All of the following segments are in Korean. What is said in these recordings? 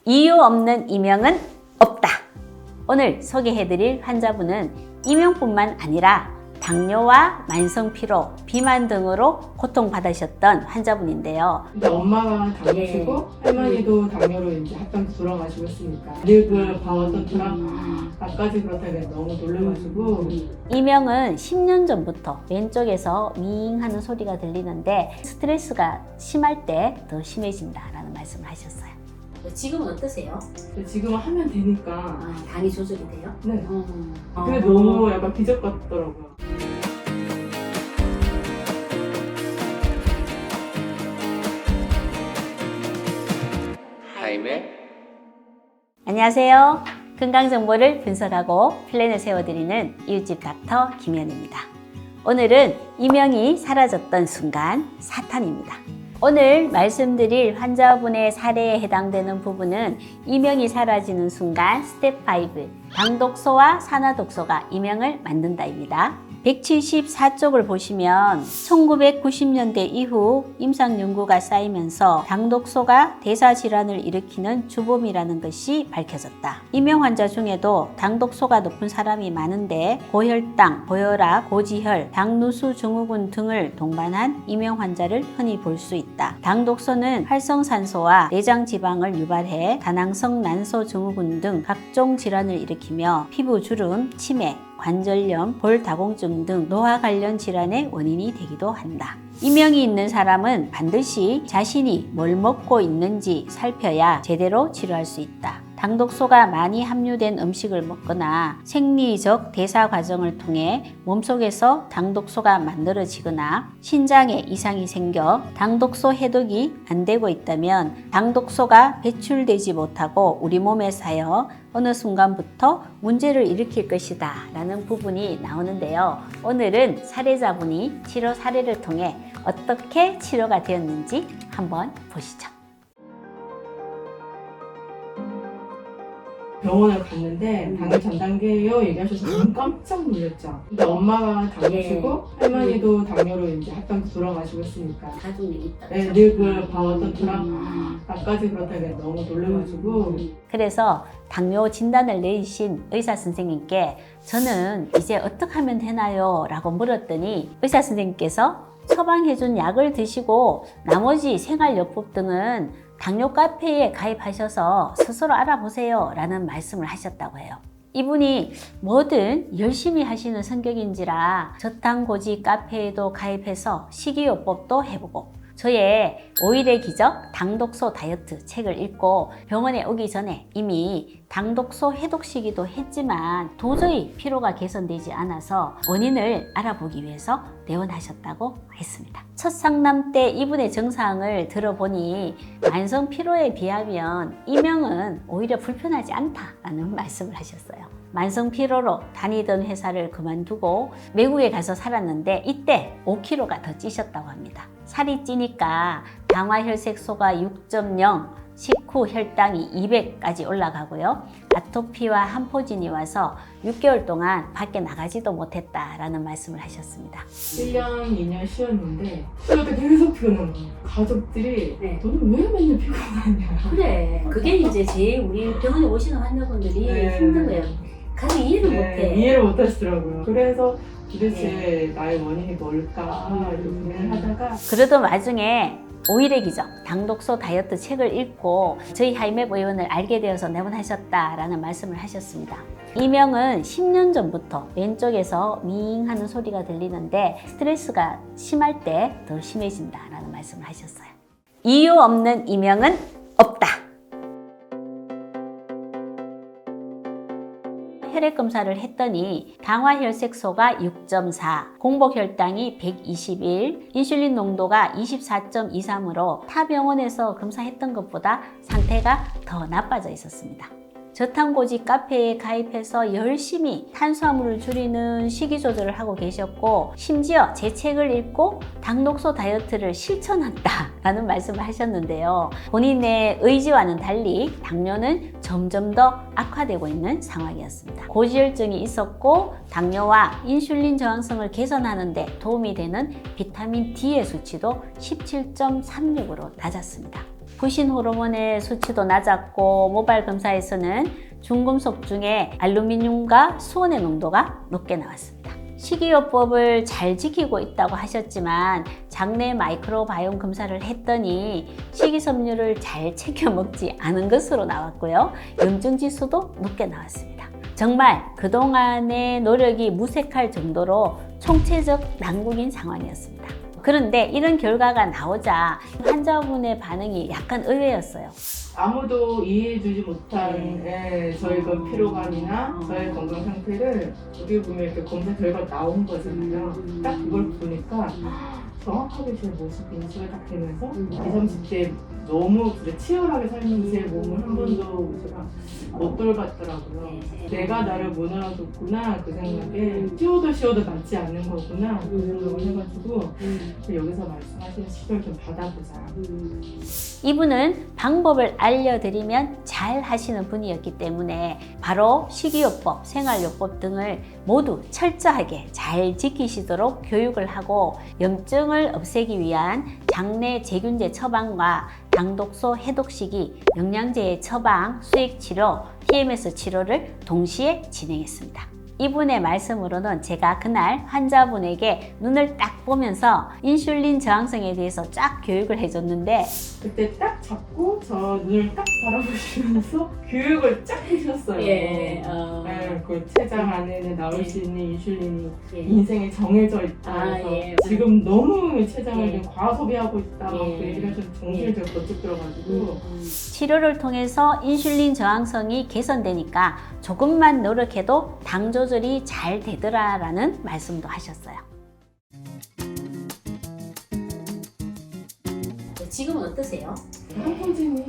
이유 없는 이명은 없다. 오늘 소개해드릴 환자분은 이명뿐만 아니라 당뇨와 만성피로, 비만 등으로 고통받으셨던 환자분인데요. 근데 엄마가 당뇨시고 할머니도 당뇨로 이제 합병 돌아가시고 했으니까 늘 봐왔던 드라마까지 그렇다고 너무 놀라가지고 이명은 10년 전부터 왼쪽에서 윙 하는 소리가 들리는데 스트레스가 심할 때 더 심해진다라는 말씀을 하셨어요. 지금은 어떠세요? 지금은 하면 되니까 당이 조절이 돼요? 네. 그게 너무 약간 기적 같더라고요. 타임의 안녕하세요. 건강정보를 분석하고 플랜을 세워드리는 이웃집 닥터 김현입니다. 오늘은 이명이 사라졌던 순간 4탄입니다. 오늘 말씀드릴 환자분의 사례에 해당되는 부분은 이명이 사라지는 순간 스텝 5, 당독소와 산화독소가 이명을 만든다입니다. 174쪽을 보시면 1990년대 이후 임상 연구가 쌓이면서 당독소가 대사질환을 일으키는 주범이라는 것이 밝혀졌다. 이명 환자 중에도 당독소가 높은 사람이 많은데 고혈당, 고혈압, 고지혈, 당누수 증후군 등을 동반한 이명 환자를 흔히 볼 수 있다. 당독소는 활성산소와 내장지방을 유발해 다낭성 난소 증후군 등 각종 질환을 일으키며 피부주름, 치매, 관절염, 볼다공증 등 노화 관련 질환의 원인이 되기도 한다. 이명이 있는 사람은 반드시 자신이 뭘 먹고 있는지 살펴야 제대로 치료할 수 있다. 당독소가 많이 함유된 음식을 먹거나 생리적 대사 과정을 통해 몸속에서 당독소가 만들어지거나 신장에 이상이 생겨 당독소 해독이 안 되고 있다면 당독소가 배출되지 못하고 우리 몸에 쌓여 어느 순간부터 문제를 일으킬 것이다 라는 부분이 나오는데요. 오늘은 사례자분이 치료 사례를 통해 어떻게 치료가 되었는지 한번 보시죠. 병원을 갔는데 당뇨 전 단계요 얘기하셔서 너무 깜짝 놀랐죠. 근데 엄마가 당뇨시고 할머니도 당뇨로 이제 합병 돌아가시고 했으니까 가족이 있다. 늘 봐왔던 드라마까지 그렇다고 너무 놀라가지고 그래서 당뇨 진단을 내리신 의사 선생님께 저는 이제 어떻게 하면 되나요? 라고 물었더니 의사 선생님께서 처방해준 약을 드시고 나머지 생활요법 등은 당뇨 카페에 가입하셔서 스스로 알아보세요 라는 말씀을 하셨다고 해요. 이분이 뭐든 열심히 하시는 성격인지라 저탄고지 카페에도 가입해서 식이요법도 해보고 저의 5일의 기적 당독소 다이어트 책을 읽고 병원에 오기 전에 이미 당독소 해독 시기도 했지만 도저히 피로가 개선되지 않아서 원인을 알아보기 위해서 내원하셨다고 했습니다. 첫 상담 때 이분의 증상을 들어보니 만성 피로에 비하면 이명은 오히려 불편하지 않다라는 말씀을 하셨어요. 만성 피로로 다니던 회사를 그만두고 외국에 가서 살았는데 이때 5kg가 더 찌셨다고 합니다. 살이 찌니까 당화혈색소가 6.0, 식후 혈당이 200까지 올라가고요. 아토피와 한포진이 와서 6개월 동안 밖에 나가지도 못했다라는 말씀을 하셨습니다. 1년, 2년 쉬었는데 쉬을 때 계속 피곤한 거예요. 가족들이 너는 왜 맨날 피곤하냐. 그래, 그게 이제 제일 우리 병원에 오시는 환자분들이 힘든 거예요. 가족 이해를 못해. 이해를 못 하시더라고요. 그래서 도대체 나의 원인이 뭘까 이렇게 고민을 하다가 그러던 와중에 5일의 기적 당독소 다이어트 책을 읽고 저희 하이맵 의원을 알게 되어서 내원하셨다라는 말씀을 하셨습니다. 이명은 10년 전부터 왼쪽에서 윙 하는 소리가 들리는데 스트레스가 심할 때 더 심해진다라는 말씀을 하셨어요. 이유 없는 이명은 없다. 혈액 검사를 했더니 당화혈색소가 6.4, 공복혈당이 121, 인슐린 농도가 24.23으로 타 병원에서 검사했던 것보다 상태가 더 나빠져 있었습니다. 저탄고지 카페에 가입해서 열심히 탄수화물을 줄이는 식이 조절을 하고 계셨고 심지어 제 책을 읽고 당독소 다이어트를 실천한다라는 말씀을 하셨는데요. 본인의 의지와는 달리 당뇨는 점점 더 악화되고 있는 상황이었습니다. 고지혈증이 있었고 당뇨와 인슐린 저항성을 개선하는 데 도움이 되는 비타민 D의 수치도 17.36으로 낮았습니다. 부신 호르몬의 수치도 낮았고 모발 검사에서는 중금속 중에 알루미늄과 수온의 농도가 높게 나왔습니다. 식이요법을 잘 지키고 있다고 하셨지만 장내 마이크로바이옴 검사를 했더니 식이섬유를 잘 챙겨 먹지 않은 것으로 나왔고요. 염증 지수도 높게 나왔습니다. 정말 그동안의 노력이 무색할 정도로 총체적 난국인 상황이었습니다. 그런데 이런 결과가 나오자 환자분의 반응이 약간 의외였어요. 아무도 이해해주지 못한 저희 그 피로감이나 저의 건강 상태를 어떻게 보면 이렇게 검사 결과 나온 거잖아요. 딱 그걸 보니까 정확하게 제 모습 인식이 딱 되면서 20, 30대 너무 치열하게 살면서 제 몸을 한 번도 제가 못 돌봤더라고요. 내가 나를 못 알아줬구나 그 생각에 쉬어도 낫지 않는 거구나 그 생각을 해가지고 여기서 말씀하시는 치료를 좀 받아보자. 이분은 방법을 알려드리면 잘 하시는 분이었기 때문에 바로 식이요법, 생활요법 등을 모두 철저하게 잘 지키시도록 교육을 하고 염증을 없애기 위한 장내 제균제 처방과 당독소 해독식이, 영양제의 처방, 수액치료, TMS 치료를 동시에 진행했습니다. 이분의 말씀으로는 제가 그날 환자분에게 눈을 딱 보면서 인슐린 저항성에 대해서 쫙 교육을 해줬는데 그때 딱 잡고 저 눈을 딱 바라보시면서 교육을 쫙 해주셨어요. 그 췌장 안에는 나올 수 있는 인슐린이 인생에 정해져 있다. 지금 너무 췌장을 좀 과소비하고 있다. 막 그 얘기를 좀 정신을 좀 번쩍 들어가지고 치료를 통해서 인슐린 저항성이 개선되니까 조금만 노력해도 당 조절이 잘 되더라라는 말씀도 하셨어요. 지금은 어떠세요? 한포진이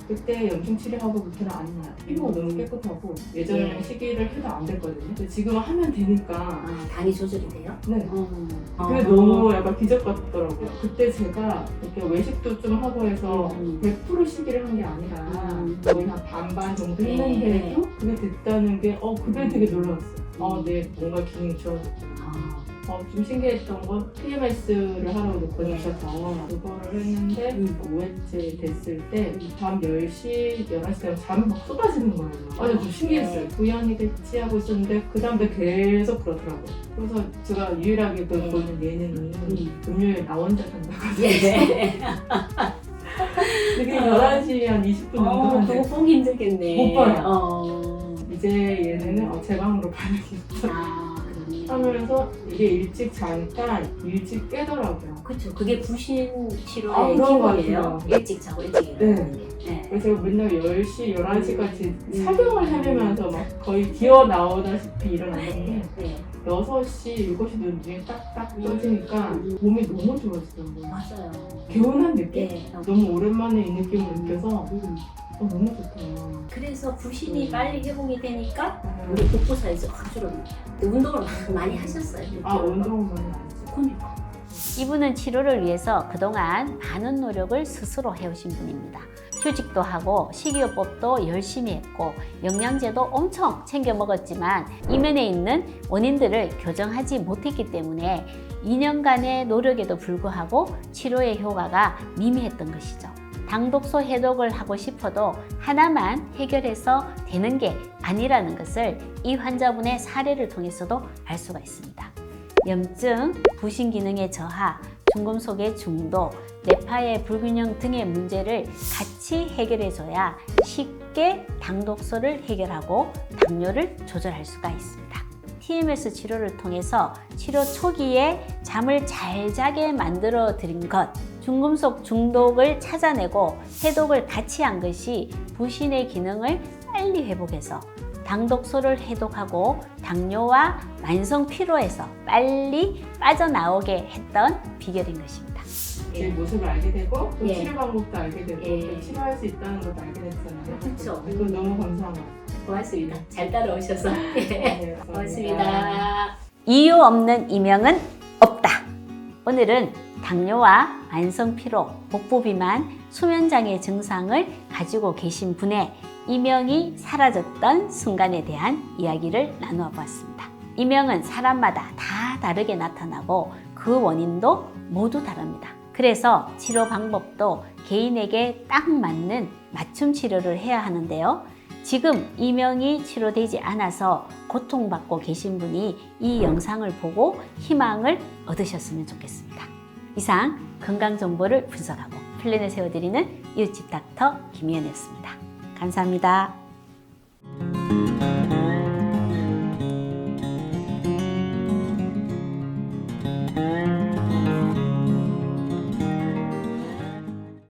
그때 염증 치료하고부터는 안 나요. 피부가 너무 깨끗하고 예전에는 시기를 해도 안 됐거든요. 근데 지금은 하면 되니까 당이 조절이 돼요? 네. 그게 너무 약간 기적 같더라고요. 그때 제가 이렇게 외식도 좀 하고 해서 100% 시기를 한 게 아니라 거의 한 반반 정도 했는데도 그게 됐다는 게 그게 되게 놀라웠어요. 내 뭔가 기능이 좋아졌구나. 좀 신기했던 건 PMS를 하라고 보내셔서 그거를 했는데 5회째 됐을 때 밤 10시, 11시 되면 잠이 막 쏟아지는 거예요. 좀 신기했어요. 부연이겠지 하고 있었는데 그 다음에 계속 그러더라고요. 그래서 제가 유일하게 보는 예능이 금요일 나 혼자 산다거든요. 그게 11시 한 20분 정도 그거 보기 힘들겠네. 못 봐요. 이제 얘네는 제 방으로 가야겠다. 하면서 이게 잠깐 일찍 깨더라고요. 그렇죠. 그게 부신 치료의 그런 거 기본이에요. 같아요. 일찍 자고 일찍 일어나는 게. 그래서 제가 맨날 10시, 11시까지 사경을 하려면서 막 거의 기어 나오다시피 일어났는데 6시, 7시 눈이 딱딱 떠지니까 몸이 너무 좋아지더라고요. 맞아요. 개운한 느낌? 너무 오랜만에 이 느낌을 느껴서 너무 좋다. 그래서 부신이 빨리 회복이 되니까 우리 복부 사이즈 확 줄어듭니다. 운동을 많이 하셨어요. 운동을 많이 했죠. 그러니까. 이분은 치료를 위해서 그동안 많은 노력을 스스로 해오신 분입니다. 휴직도 하고 식이요법도 열심히 했고 영양제도 엄청 챙겨 먹었지만 이면에 있는 원인들을 교정하지 못했기 때문에 2년간의 노력에도 불구하고 치료의 효과가 미미했던 것이죠. 당독소 해독을 하고 싶어도 하나만 해결해서 되는 게 아니라는 것을 이 환자분의 사례를 통해서도 알 수가 있습니다. 염증, 부신 기능의 저하, 중금속의 중독, 뇌파의 불균형 등의 문제를 같이 해결해줘야 쉽게 당독소를 해결하고 당뇨를 조절할 수가 있습니다. TMS 치료를 통해서 치료 초기에 잠을 잘 자게 만들어 드린 것, 중금속 중독을 찾아내고 해독을 같이 한 것이 부신의 기능을 빨리 회복해서 당독소를 해독하고 당뇨와 만성 피로에서 빨리 빠져나오게 했던 비결인 것입니다. 제 모습을 알게 되고 또 치료 방법도 알게 되고 또 치료할 수 있다는 것도 알게 됐잖아요. 그렇죠. 그거 너무 감사한 것 같아요. 고맙습니다. 잘 따라오셔서. 네, 고맙습니다. 이유 없는 이명은 없다. 오늘은 당뇨와 만성 피로, 복부 비만, 수면 장애 증상을 가지고 계신 분의 이명이 사라졌던 순간에 대한 이야기를 나누어 보았습니다. 이명은 사람마다 다 다르게 나타나고 그 원인도 모두 다릅니다. 그래서 치료 방법도 개인에게 딱 맞는 맞춤 치료를 해야 하는데요. 지금 이명이 치료되지 않아서 고통받고 계신 분이 이 영상을 보고 희망을 얻으셨으면 좋겠습니다. 이상 건강정보를 분석하고 플랜을 세워드리는 이웃집 닥터 김희연이었습니다. 감사합니다.